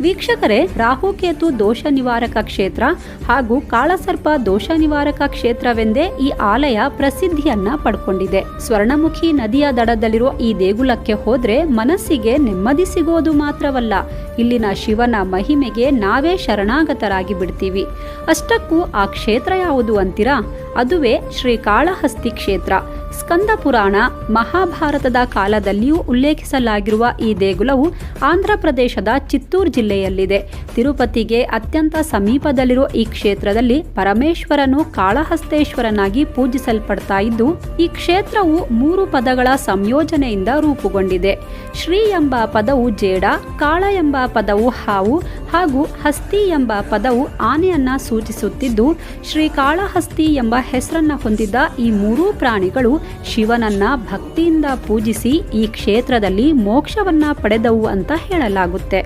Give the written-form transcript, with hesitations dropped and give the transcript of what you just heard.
ವೀಕ್ಷಕರೇ, ರಾಹುಕೇತು ದೋಷ ನಿವಾರಕ ಕ್ಷೇತ್ರ ಹಾಗೂ ಕಾಳಸರ್ಪ ದೋಷ ನಿವಾರಕ ಕ್ಷೇತ್ರವೆಂದೇ ಈ ಆಲಯ ಪ್ರಸಿದ್ಧಿಯನ್ನ ಪಡ್ಕೊಂಡಿದೆ. ಸ್ವರ್ಣಮುಖಿ ನದಿಯ ದಡದಲ್ಲಿರೋ ಈ ದೇಗುಲಕ್ಕೆ ಹೋದ್ರೆ ಮನಸ್ಸಿಗೆ ನೆಮ್ಮದಿ ಸಿಗೋದು ಮಾತ್ರವಲ್ಲ, ಇಲ್ಲಿನ ಶಿವನ ಮಹಿಮೆಗೆ ನಾವೇ ಶರಣಾಗತರಾಗಿ ಬಿಡ್ತೀವಿ. ಅಷ್ಟಕ್ಕೂ ಆ ಕ್ಷೇತ್ರ ಯಾವುದು ಅಂತೀರಾ? ಅದುವೇ ಶ್ರೀಕಾಳಹಸ್ತಿ ಕ್ಷೇತ್ರ. ಸ್ಕಂದ ಪುರಾಣ, ಮಹಾಭಾರತದ ಕಾಲದಲ್ಲಿಯೂ ಉಲ್ಲೇಖಿಸಲಾಗಿರುವ ಈ ದೇಗುಲವು ಆಂಧ್ರ ಪ್ರದೇಶದ ಚಿತ್ತೂರು ಜಿಲ್ಲೆಯಲ್ಲಿದೆ. ತಿರುಪತಿಗೆ ಅತ್ಯಂತ ಸಮೀಪದಲ್ಲಿರುವ ಈ ಕ್ಷೇತ್ರದಲ್ಲಿ ಪರಮೇಶ್ವರನು ಕಾಳಹಸ್ತೇಶ್ವರನಾಗಿ ಪೂಜಿಸಲ್ಪಡ್ತಾ ಇದ್ದು, ಈ ಕ್ಷೇತ್ರವು 3 ಪದಗಳ ಸಂಯೋಜನೆಯಿಂದ ರೂಪುಗೊಂಡಿದೆ. ಶ್ರೀ ಎಂಬ ಪದವು ಜೇಡ, ಕಾಳ ಎಂಬ ಪದವು ಹಾವು ಹಾಗೂ ಹಸ್ತಿ ಎಂಬ ಪದವು ಆನೆಯನ್ನ ಸೂಚಿಸುತ್ತಿದ್ದು, ಶ್ರೀಕಾಳಹಸ್ತಿ ಎಂಬ ಹೆಸರನ್ನ ಹೊಂದಿದ್ದ ಈ 3 ಪ್ರಾಣಿಗಳು ಶಿವನನ್ನ ಭಕ್ತಿಯಿಂದ ಪೂಜಿಸಿ ಈ ಕ್ಷೇತ್ರದಲ್ಲಿ ಮೋಕ್ಷವನ್ನ ಪಡೆದವು ಅಂತ ಹೇಳಲಾಗುತ್ತೆ.